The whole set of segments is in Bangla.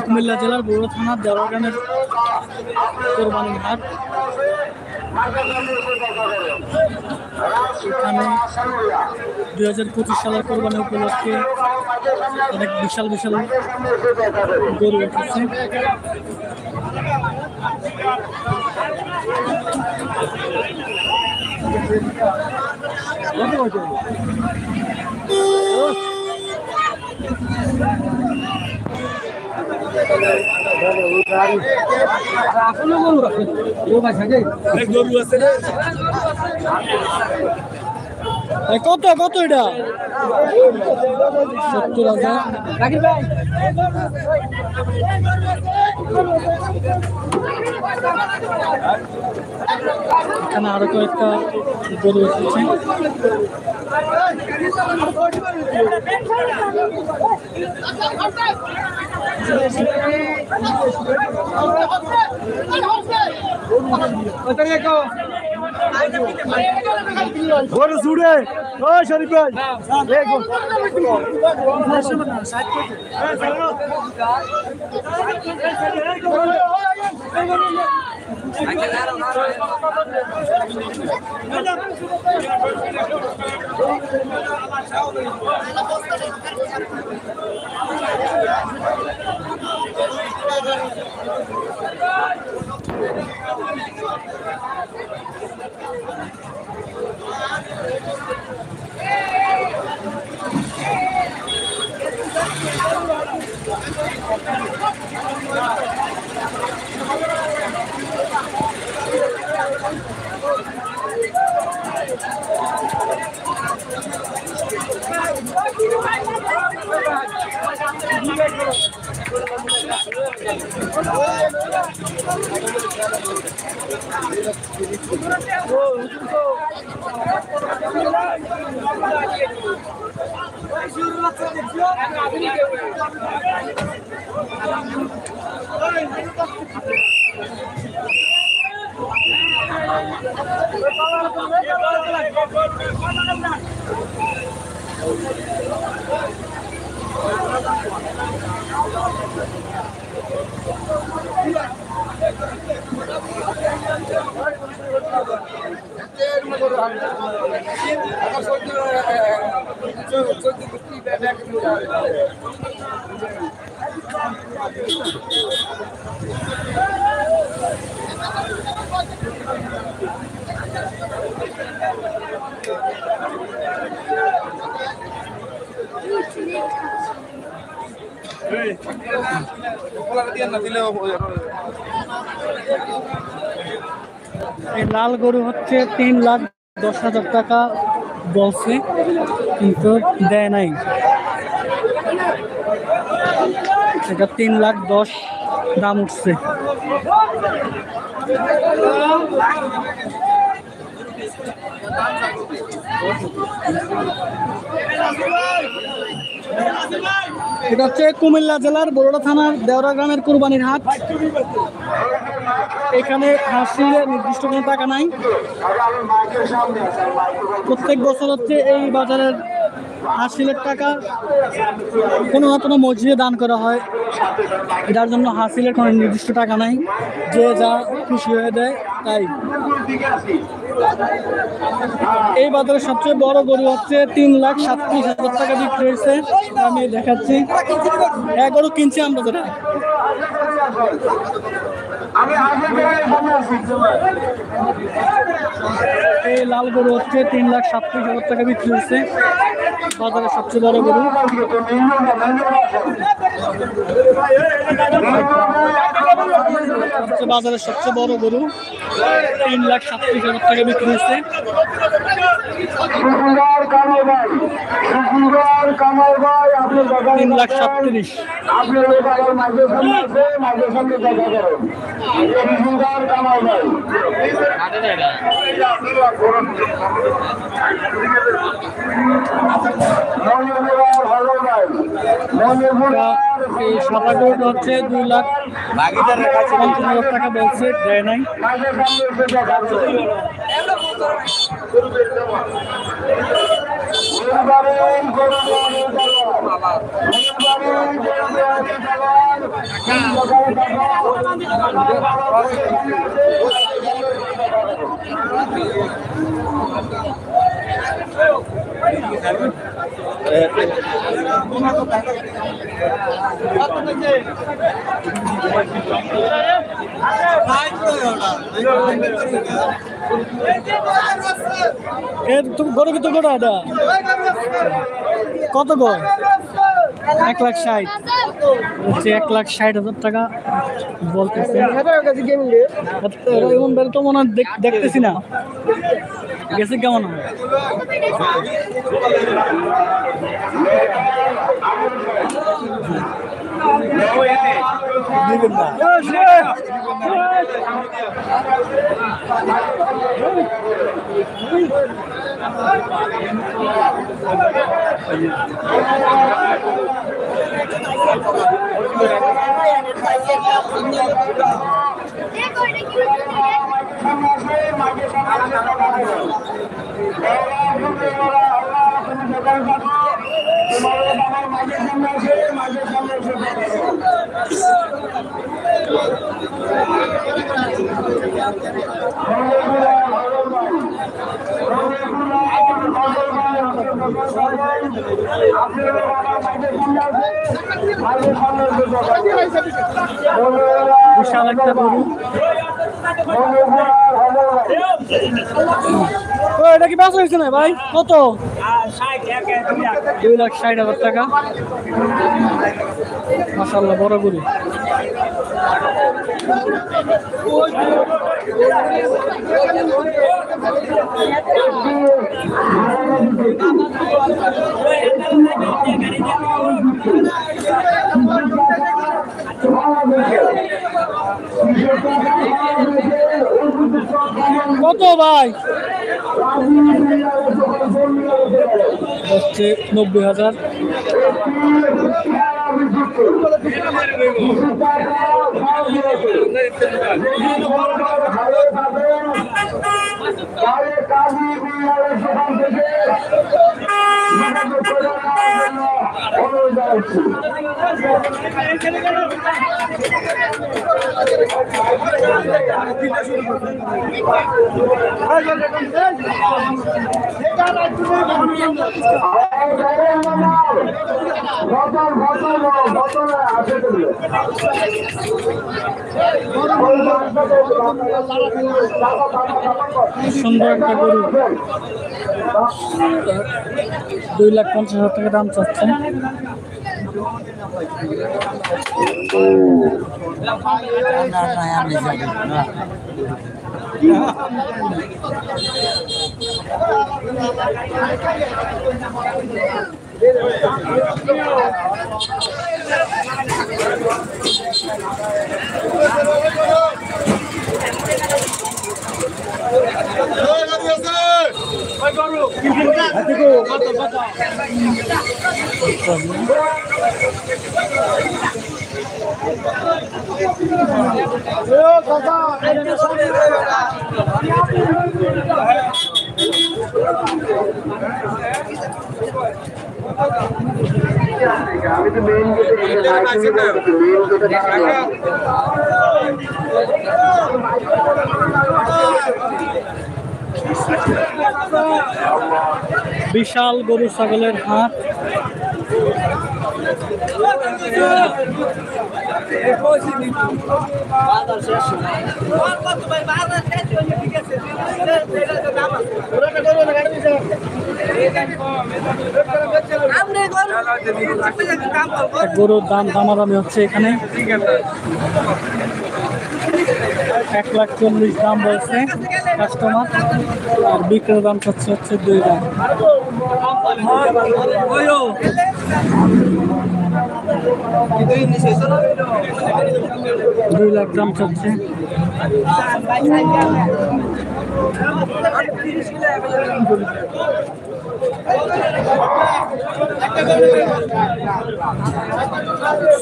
কুমিল্লা জেলার বড় থানার দেওয়ারগানের কোরবানির হাট। এখানে 2025 সালের কোরবানি উপলক্ষে অনেক বিশাল বিশাল গরু উঠেছে। কত কত এটা 70,000। এখানে আরো কয়েকটা গরু এসেছে। গরু ছুড়ে ও শরীফ ভাই এই লাল গরু হচ্ছে 3,10,000 টাকা বলছে, কিন্তু দেয় নাই। এটা 3,10,000 দাম উঠছে। এটা হচ্ছে কুমিল্লা জেলার বরোড়া থানার দেওরা গ্রামের কুরবানির হাট। এখানে হাসিলের নির্দিষ্ট কোনো টাকা নাই। প্রত্যেক বছর হচ্ছে এই বাজারের হাসিলের টাকা কোনো না কোনো মসজিদে দান করা হয়। এটার জন্য হাসিলের কোনো নির্দিষ্ট টাকা নাই, যে যা খুশি হয়ে দেয় তাই। এই বাজারের সবচেয়ে বড় গরু হচ্ছে 3,37,000 টাকা বিক্রি হয়েছে। আমি দেখাচ্ছি, এক গরু কিনছি আমরা যেটা। এই লাল গরু হচ্ছে 3,37,000 টাকা বিক্রি হয়েছে, বাজারের সবচেয়ে বড় গরু। বাজারের সবচেয়ে বড় গরু 3,37,000 টাকা বিক্রি হয়েছে। 3,37,000। এই সাদা গরুটা হচ্ছে 2,50,000 টাকা বলছে, দেয় নাই। গরু কত করে এটা কত গো 1,60,000 হচ্ছে 1,60,000 টাকা বলতেছে এমন বেল তো মনে হয় দেখতেছি না গেছে কেমন হবে দিবেন না বিশাল একটা গরু এটা কি বাস হয়েছে না ভাই কত 2,60,000 টাকা মাশাআল্লাহ বড় গরু কত ভাই হচ্ছে 90,000 সুন্দর একটা গরু 2,50,000 টাকা দাম চাচ্ছে বিশাল গরু ছাগলের হাট গরুর দাম দামাদামি হচ্ছে এখানে 1,40,000 দাম বলছে কাস্টমার আর বিক্রয় দাম হচ্ছে 2 লাখ 2 লাখ দাম চলছে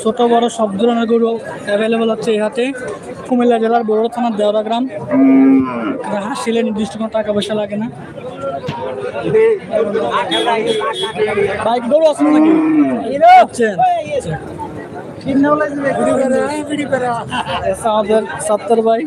ছোট বড় সব ধরনের গরু অ্যাভেলেবল হচ্ছে এই হাটে কুমিল্লা জেলার বড় থানার দেওরা গ্রাম হাসিলে নির্দিষ্ট কোনো টাকা পয়সা লাগে না বাইক গরু আছে নাকি আমাদের সত্তর ভাই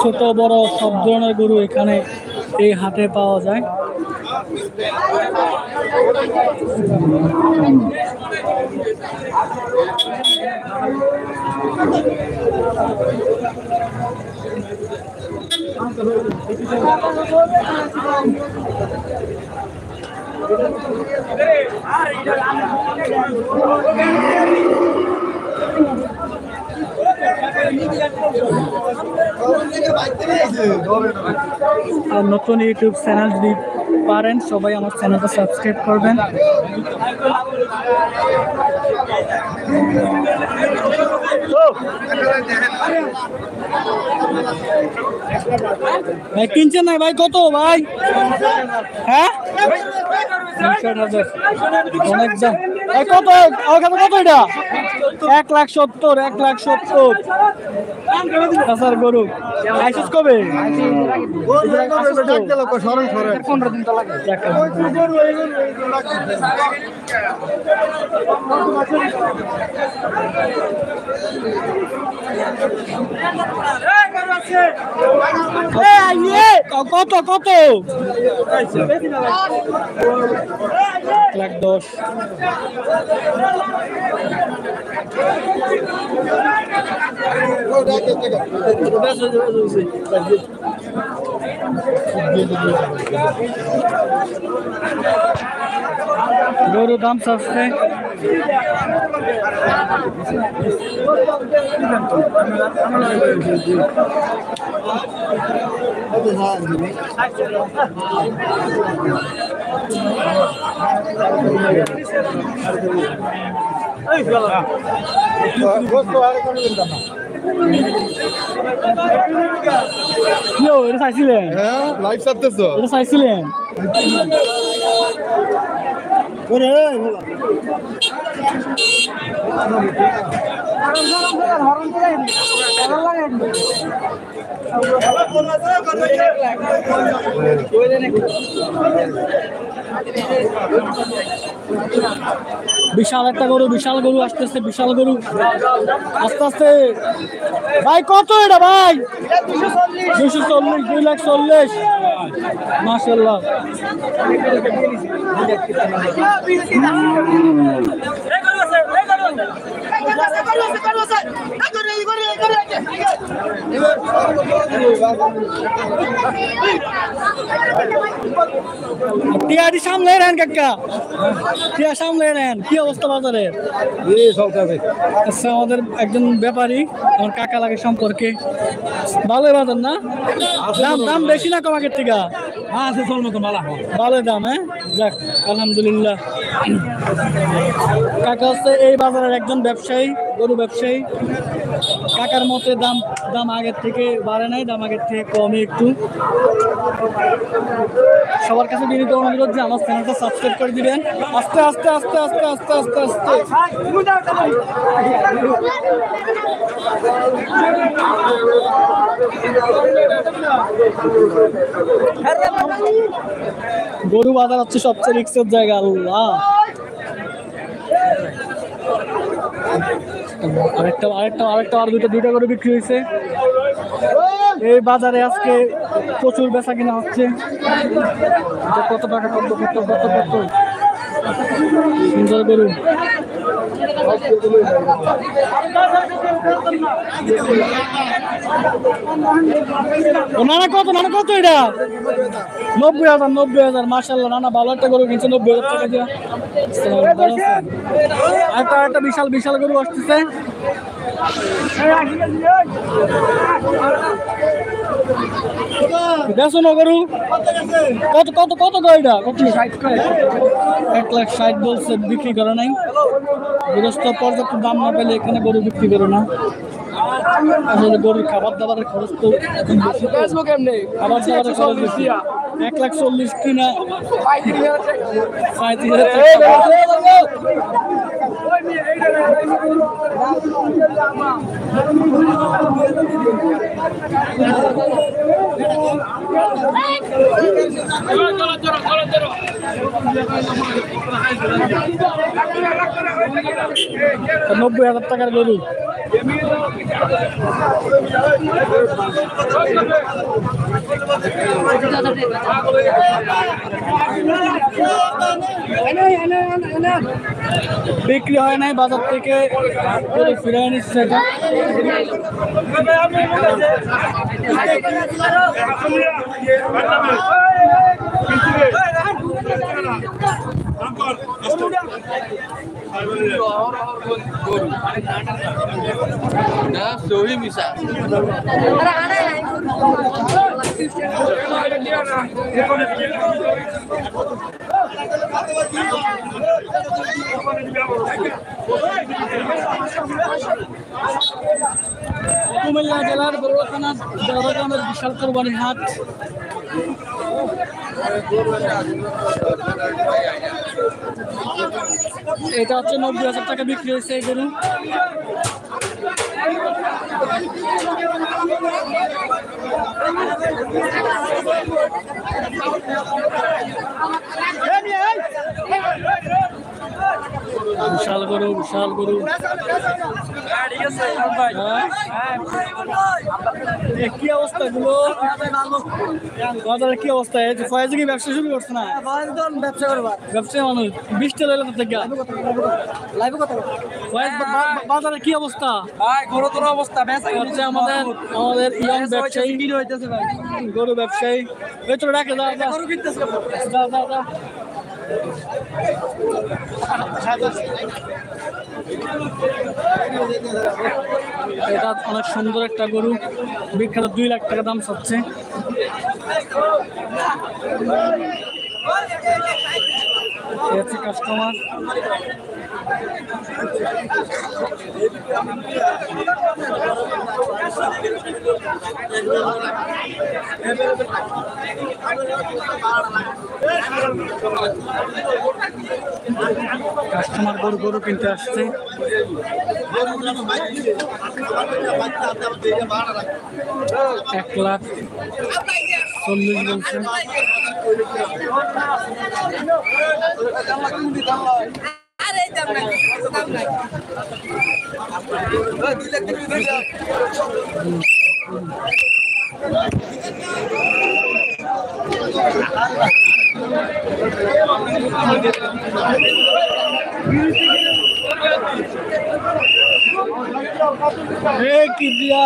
ছোট বড় সব ধরনের গরু এখানে এই হাটে পাওয়া যায়। আর নতুন ইউটিউব চ্যানেল যদি পারেন সবাই আমার চ্যানেলটা সাবস্ক্রাইব করবেন। ভাই কিনছেন না ভাই? কত ভাই? হ্যাঁ 60,000 অনেক দাম। কত কত এটা? 1,70,000 1,70,000 আসার গরু আইসিস কবে? 15 দিন তো লাগে। কত কত? 1,10,000। গরুর দাম সস্তে। এটা চাইছিলেন? হ্যাঁ লাইভ ছাড়তেছো? এটা চাইছিলেন? বিশাল একটা গরু, বিশাল গরু আসতেছে, বিশাল গরু আস্তে আস্তে। ভাই কত এটা ভাই? 240, 2,40,000 মাশাআল্লাহ। টিয়াটি সামলে নেন কাকা, টিয়া সামলে নেন। কি অবস্থা বাজারে? আচ্ছা, আমাদের একজন ব্যাপারী আমার কাকা লাগে সম্পর্কে। ভালোই বাজার না? দাম দাম বেশি না কম আগের থেকে? ভালো দাম। হ্যাঁ যাক আলহামদুলিল্লাহ। কাকা হচ্ছে এই বাজারের একজন ব্যবসায়ী, গরু ব্যবসায়ী। কাকার মতে দাম দাম আগের থেকে বাড়ে নাই, দাম আগের থেকে কমই একটু। সবার কাছে বিনীত অনুরোধ যে আমার চ্যানেলটা সাবস্ক্রাইব করে দিবেন। আস্তে আস্তে আস্তে আস্তে আস্তে আস্তে আস্তে গরু বাজার হচ্ছে সবচেয়ে রিস্কের জায়গা। আল্লাহ, আরেকটা আরেকটা আরেকটা আর দুইটা করে বিক্রি হয়েছে। এই বাজারে আজকে প্রচুর বেচা কিনা হচ্ছে। কত টাকা? কত কত কত কত সুন্দর গরু। নানা কত? নানা কত এটা? 90,000 90,000 মাশাআল্লাহ। নানা ভালো একটা গরু কিনছে 90,000 টাকা দিয়ে। একটা বিশাল বিশাল গরু আসতেছে। দেখো না গরু কত কত কত গয়টা? কত? 1,60,000 বলছে, বিক্রি করে নাই। গৃহস্থ পর্যাপ্ত দাম না পেলে এখানে গরু বিক্রি করে না। আসলে গরুর খাবার দাবারের খরচ তো এখন বেশি। খাবার দাবারের খরচ বেশি। 1,40,000 কিনা 35,000। 90,000 টাকার গরু। বিক্রি হয় নাই, বাজার থেকে গরু ফিরে নিচ্ছে এটা। কুমিল্লা জেলার বড়ুয়া থানার জয়গ্রামের বিশাল কোরবানি হাট। এটা হচ্ছে 90,000 টাকা বিক্রি হয়েছে এই গরু। বিশাল গরু, বিশাল গরু। কি অবস্থা গুলো? বাজারের কি অবস্থা? ফয়েজে কি ব্যবসা শুরু করছে না? ব্যবসা করবার ব্যবসা মানুষ 20টা লইলে তো থেকে বাজারের কি অবস্থা? গুরুতর অবস্থা। হচ্ছে আমাদের ইয়ং ব্যবসায়ী, গরু ব্যবসায়ী। এই তো রাখে দাও দাও দাও দাও। এটা অনেক সুন্দর একটা গরু, বিখ্যাত। 2 লাখ টাকা দাম চাচ্ছে। কাস্টমার কাস্টমার গরু গরু কিনতে আসছে। 1,40,000 বলছে। কি দিয়া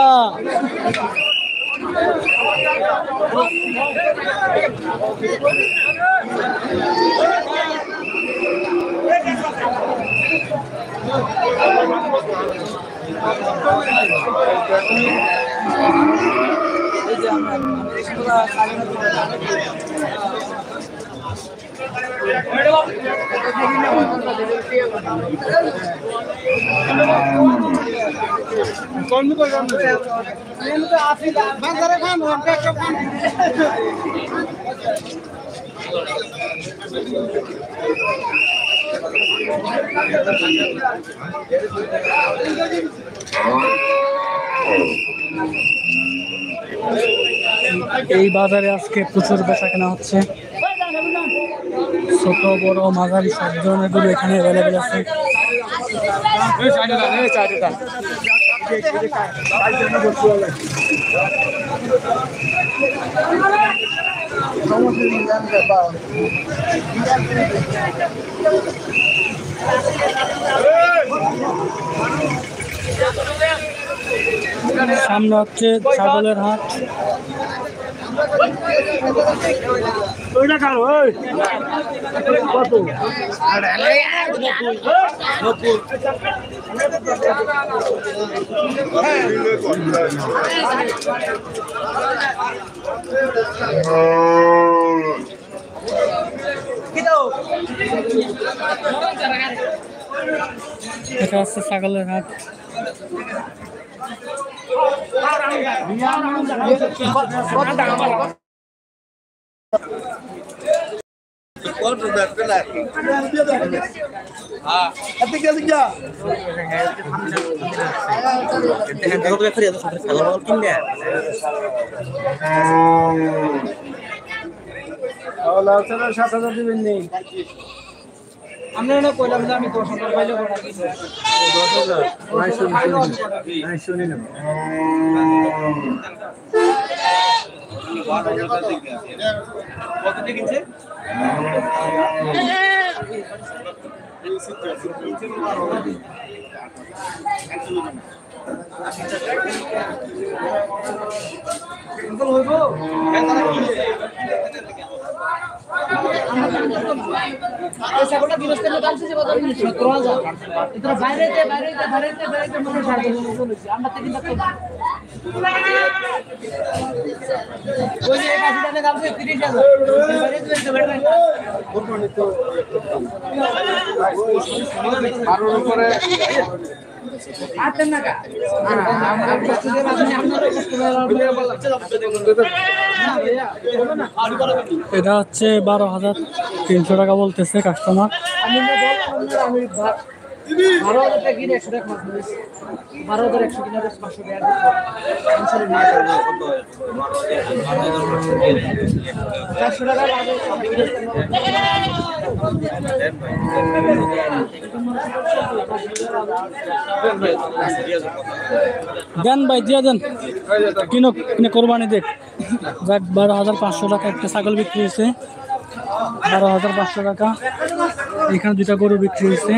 এই বাজারে আজকে প্রচুর বেচা কেনা হচ্ছে। ছোট বড় মাঝারি সব ধরনের গরু এখানে অ্যাভেলেবেল আছে। সামনে হচ্ছে ছাগলের হাট। এটা হচ্ছে ছাগলের হাট। আমরা না কইলাম যে আমি 10,000 পাইলে কত কিনছে ছাগলটা গৃহস্থের লোক আনছে যে কত 17,000 এটা বাইরেতে মনে হয় আমরা তো কিন্তু ওই যে 80 টাকা দাম আছে 30,000 বাইরেতে বেচতে পারবেন আর উপরে আতেন না এটা হচ্ছে 12,300 টাকা বলতেছে কাস্টমার। 12,000 টাকা কিনে 100 টাকা 12,100 কিনে 500 টাকা দেন ভাই দিয়ে দেন কিনে কোরবানি দেখ। যাক 12,500 টাকা একটা ছাগল বিক্রি হয়েছে, 12,500 টাকা। এখানে দুটা গরু বিক্রি হয়েছে।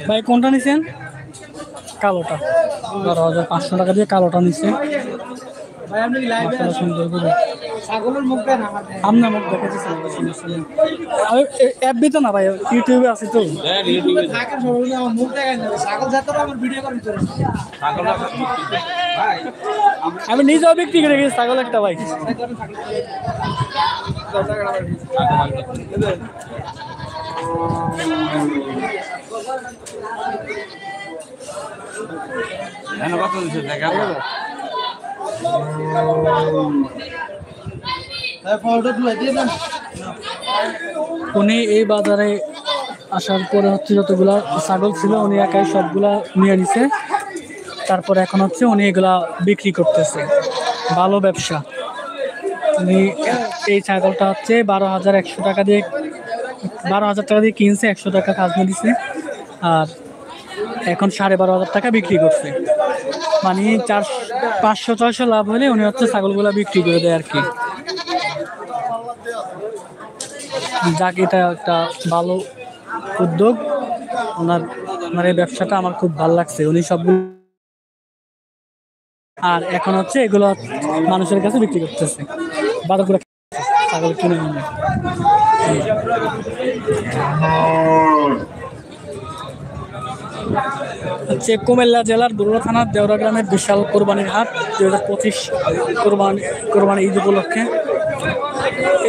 ভাই কোনটা নিছেন? কালোটা 12,500 টাকা দিয়ে কালোটা নিচ্ছে। সুন্দর করে ছাগলের মুখ দেন আপনার মুখ দেখাচ্ছি। অ্যাপ তো না ভাই, ইউটিউবে আছে তো। আমি নিজেও বিক্রি করে গেছি ছাগল একটা ভাই। উনি এই বাজারে আসার পরে হচ্ছে যতগুলা ছাগল ছিল উনি একাই সবগুলা নিয়ে নিছে। তারপর এখন হচ্ছে উনি এগুলা বিক্রি করতেছে। ভালো ব্যবসা। উনি এই ছাগলটা হচ্ছে 12,100 টাকা দিয়ে 12,000 টাকা দিয়ে কিনছে, 100 টাকা খাজনা দিছে, আর এখন 12,500 টাকা বিক্রি করছে। মানে 500-600 লাভ হলে উনি হচ্ছে ছাগলগুলা বিক্রি করে দেয় আর কি। যাক, এটা একটা ভালো উদ্যোগ ওনার। আমার এই ব্যবসাটা আমার খুব ভালো লাগছে। উনি সবগুলো আর এখন হচ্ছে এগুলো মানুষের কাছে বিক্রি করতেছে। বাজার করে ছাগল কিনে নিয়ে হচ্ছে কুমিল্লা জেলার বরুড়া থানার দেওরা গ্রামের বিশাল কোরবানির হাট 2025 কোরবানি ঈদ উপলক্ষে।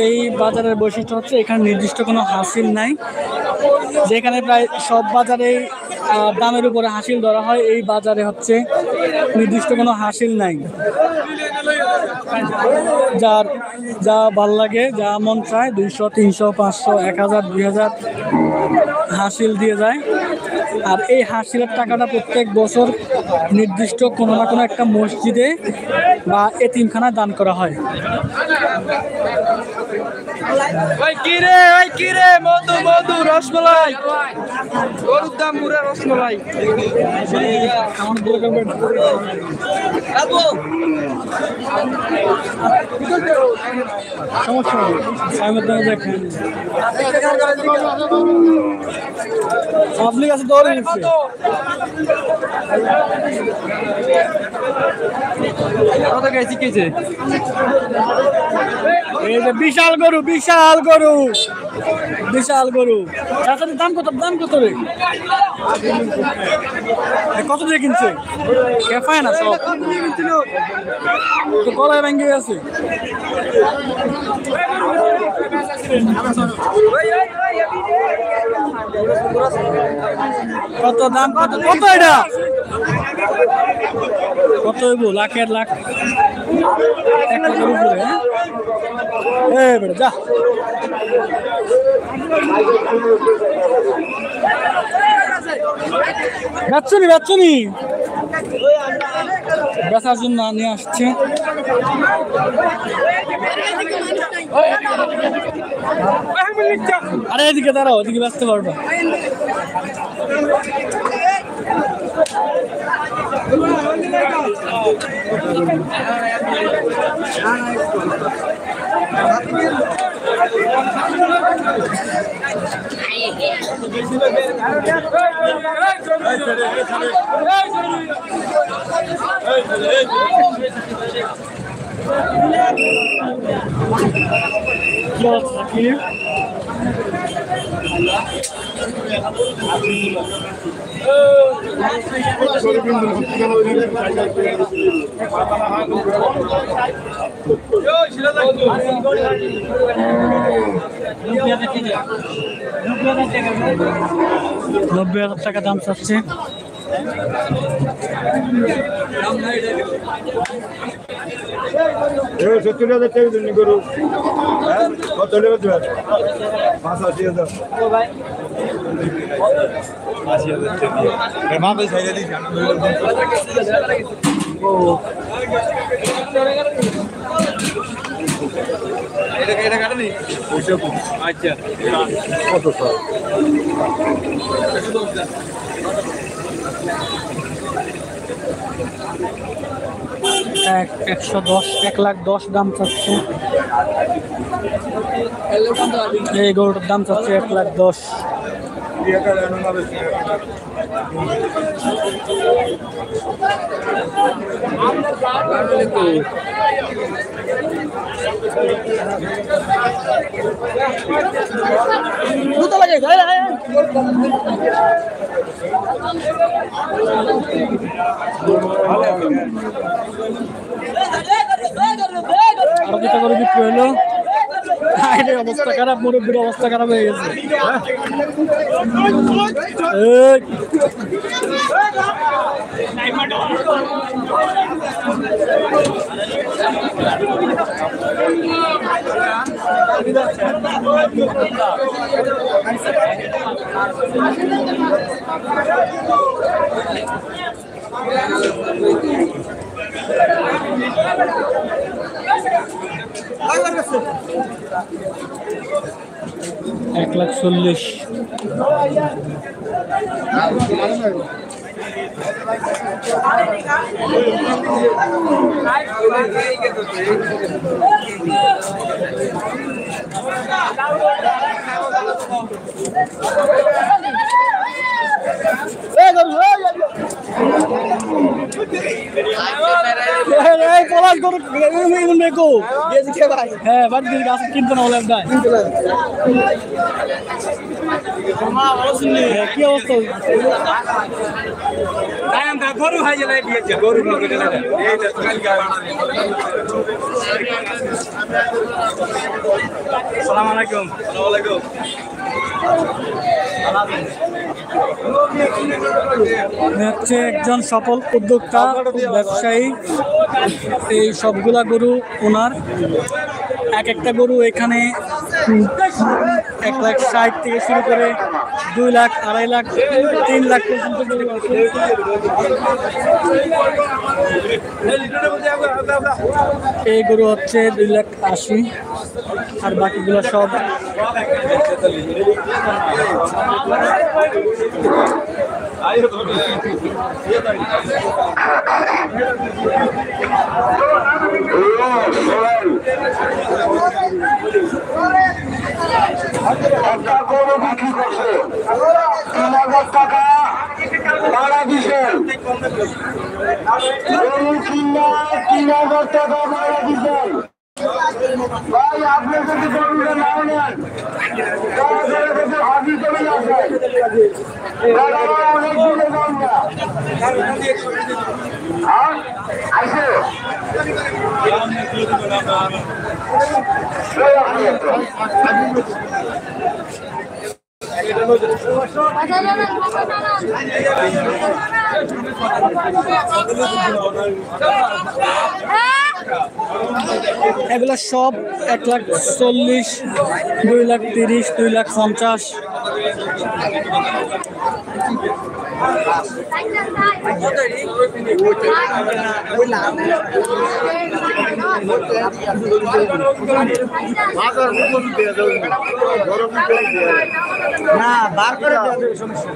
এই বাজারের বৈশিষ্ট্য হচ্ছে এখানে নির্দিষ্ট কোনো হাসিল নাই। যেখানে প্রায় সব বাজারেই দামের উপরে হাসিল ধরা হয়, এই বাজারে হচ্ছে নির্দিষ্ট কোনো হাসিল নাই। যার যা ভাল লাগে, যা মন চায় 200, 300, 500, 1000, 2000 হাসিল দিয়ে যায়। আর এই হাসিলের টাকাটা প্রত্যেক বছর নির্দিষ্ট কোনো না কোনো একটা মসজিদে বা এতিমখানায় দান করা হয়। মধু রসমালাই, গরুর দাম মুড়া রসমালাই। সমস্যা দেখেন আপনি কাছে দৌড়ে নিচ্ছে। বিশাল গরু, বিশাল গরু, বিশাল গরু। দাম কত? দাম কত রে? কত দিয়ে কিনছে? কেফায় না সব তো গলায় ভেঙে গেছে। কত দাম কত কত এটা কত হইব লাখের লাখ 1 লাখের উপরে বেটা যা বেচুনি বেচার জন্য নিয়ে আসছে আরে এদিকে দাঁড়াও ওদিকে ব্যস্ত পারবো $90,000 দাম চাচ্ছে আচ্ছা 110 দাম চাচ্ছে এই গরুটার দাম চাচ্ছে 110 আরো দুটো করে বিক্রি হলো অবস্থা খারাপ মুরব্বীর অবস্থা খারাপ হয়ে গেছে $1,40,000 হ্যাঁ বাড়ি গাছ কিনতে না বলে কি অবস্থা গরু হাই জেলায় দিয়েছে গরু সালাম আলাইকুম হচ্ছে একজন সফল উদ্যোক্তা ব্যবসায়ী এই সবগুলা গরু ওনার এক একটা গরু এখানে 1,60,000 থেকে শুরু করে 2 লাখ 2.5 লাখ 3 লাখ পর্যন্ত গরু আছে এই গরু হচ্ছে 2,80,000 আর বাকিগুলো সব একটা গরু বিক্রি করছে 3,000 টাকা ভাড়া দিচ্ছেন গরু কিনা 3,000 টাকা ভাড়া দিচ্ছেন ভাই আপনি যদি গরুটা নাও নেন তাহলে হাজির চলে আসেন অনেক দূরে যান না আইসে এগুলো সব 1,40,000, 2,30,000, 2,50,000। না বার করে দেওয়া যাবে, সমস্যা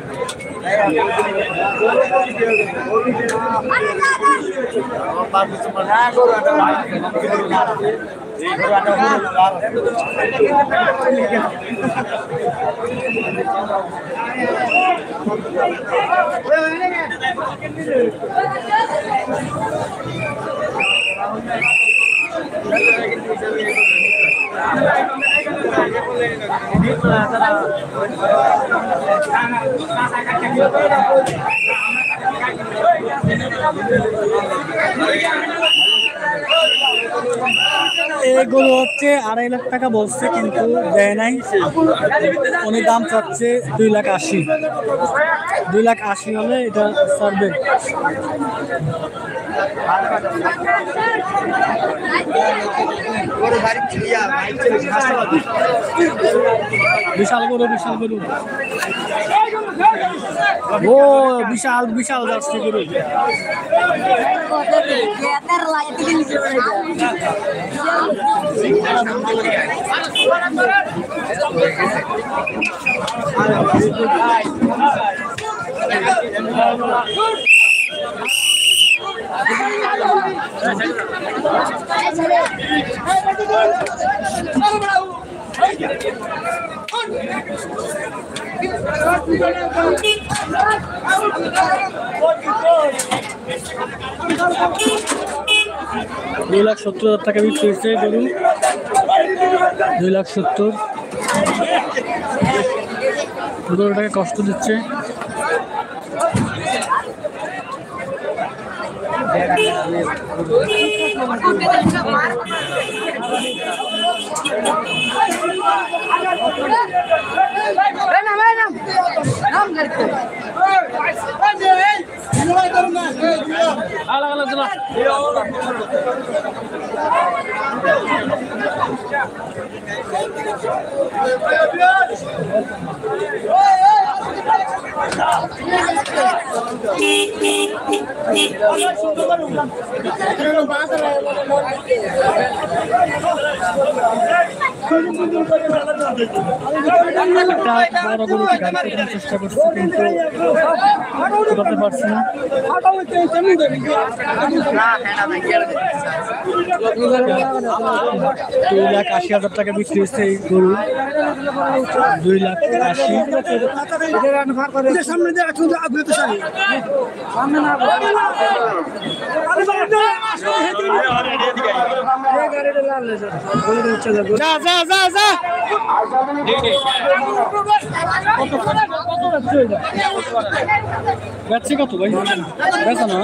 এগুলো হচ্ছে 2.5 লাখ টাকা বলছে, কিন্তু দেয় নাই। উনি দাম চাচ্ছে 2,80,000। 2,80,000 হলে এটা সারবে। বিশাল গরু, বিশাল গরু, ও বিশাল বিশাল যাচ্ছে গরু। $2,70,000 টাকা বিক্রি হয়েছে গরু। 2,70,000। গরুটাকে কষ্ট দিচ্ছে। চেষ্টা করছি কিন্তু করতে পারছি না। 2,80,000 টাকা বিক্রি হচ্ছে এই গরু। 2,80,000। সামনে দিয়ে যা যা যা যা। যাচ্ছে কত ভাই? বেচা না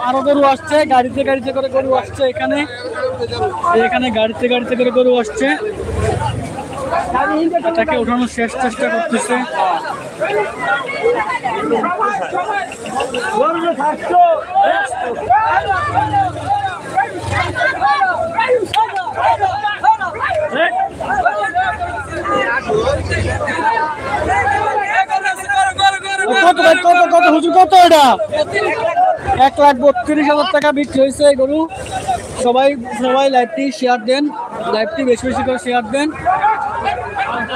আরো গরু আসছে, গাড়িতে গাড়িতে করে গরু আসছে। এখানে এখানে গাড়িতে গাড়িতে করে গরু আসছে। এটাকে উঠানোর শেষ চেষ্টা করতেছে। কত কত কত হুজুর কত? এটা 1,32,000 টাকা বিক্রি হয়েছে এই গরু। সবাই সবাই লাইভটি শেয়ার দেন, লাইভটি বেশি বেশি করে শেয়ার দেন,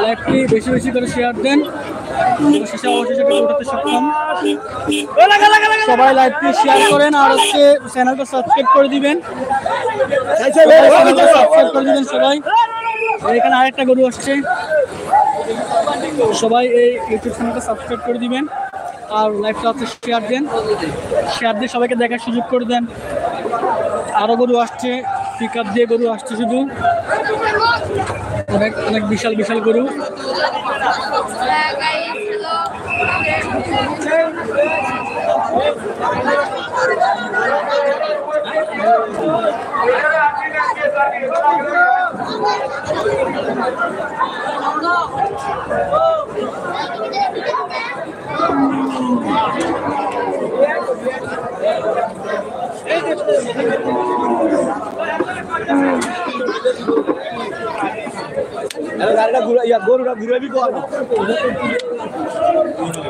লাইভটি বেশি বেশি করে শেয়ার দেন। অবশেষে উঠাতে সক্ষম। সবাই লাইভটি শেয়ার করেন আর হচ্ছে চ্যানেলটা সাবস্ক্রাইব করে দিবেন। সাবস্ক্রাইব করে দিবেন সবাই। এখানে আরেকটা গরু আসছে, সবাই এই ইউটিউব চ্যানেলটা সাবস্ক্রাইব করে দিবেন আর লাইভটা হচ্ছে শেয়ার দেন, শেয়ার দিয়ে সবাইকে দেখার সুযোগ করে দেন। আরও গরু আসছে, পিক আপ দিয়ে গরু আসছে, শুধু অনেক অনেক বিশাল বিশাল গরু।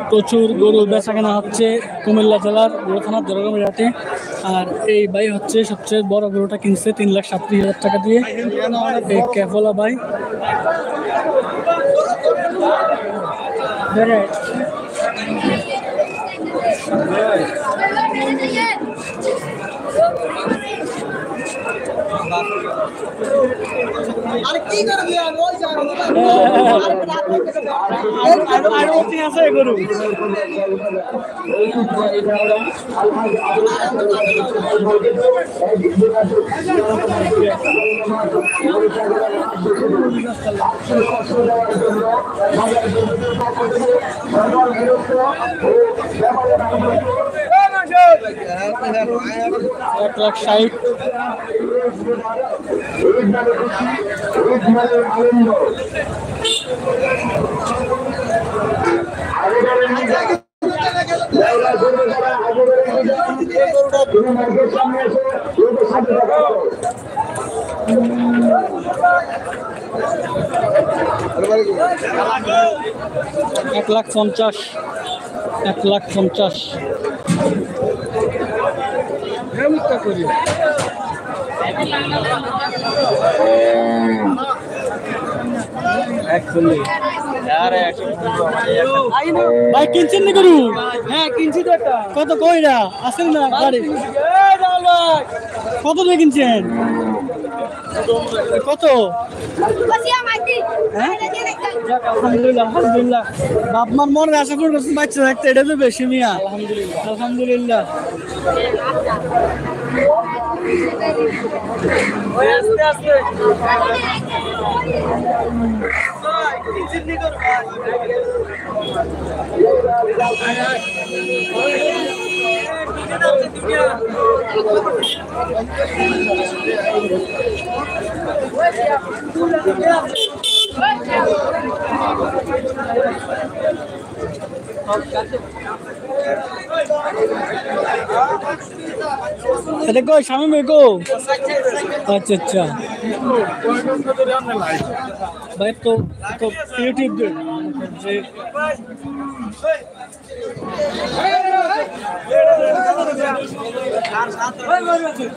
প্রচুর গরু বেচা কেনা হচ্ছে কুমিল্লা জেলার গরু থানার দরগামের হাটে। আর এই ভাই হচ্ছে সবচেয়ে বড় গরুটা কিনছে 3,37,000 টাকা দিয়ে, এই ক্যাফলা ভাই। আছে গরু $1,60,000। $1,50,000। ভাই কিনছেন না গরু? হ্যাঁ কিনছি তো একটা। কত কইরা আসেন না গাড়ি? কত দিয়ে কিনছেন? কত? আলহামদুলিল্লাহ আলহামদুলিল্লাহ। বাপ মার মনে আশা করছেন বাচ্চা থাকতে, এটা তো বেশি মিয়া। আলহামদুলিল্লাহ। আস্তে আস্তে এটা কই স্বামী গো? আচ্ছা আচ্ছা ভাই, তো ক্রিয়েটিভ